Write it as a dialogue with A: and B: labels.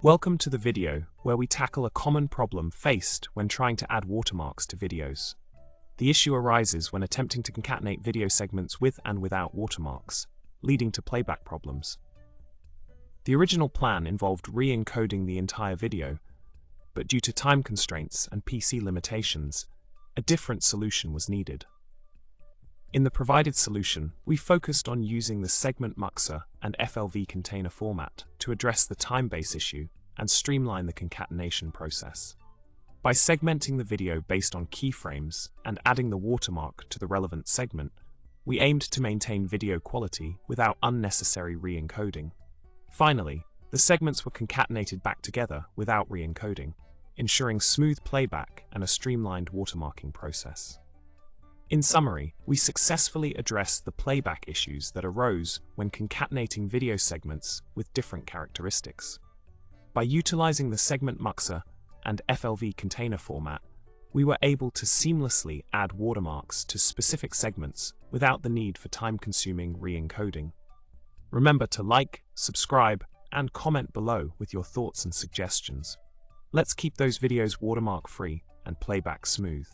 A: Welcome to the video where we tackle a common problem faced when trying to add watermarks to videos. The issue arises when attempting to concatenate video segments with and without watermarks, leading to playback problems. The original plan involved re-encoding the entire video, but due to time constraints and PC limitations, a different solution was needed. In the provided solution, we focused on using the segment muxer and FLV container format to address the time-based issue and streamline the concatenation process. By segmenting the video based on keyframes and adding the watermark to the relevant segment, we aimed to maintain video quality without unnecessary re-encoding. Finally, the segments were concatenated back together without re-encoding, ensuring smooth playback and a streamlined watermarking process. In summary, we successfully addressed the playback issues that arose when concatenating video segments with different characteristics. By utilizing the segment muxer and FLV container format, we were able to seamlessly add watermarks to specific segments without the need for time-consuming re-encoding. Remember to like, subscribe, and comment below with your thoughts and suggestions. Let's keep those videos watermark-free and playback smooth.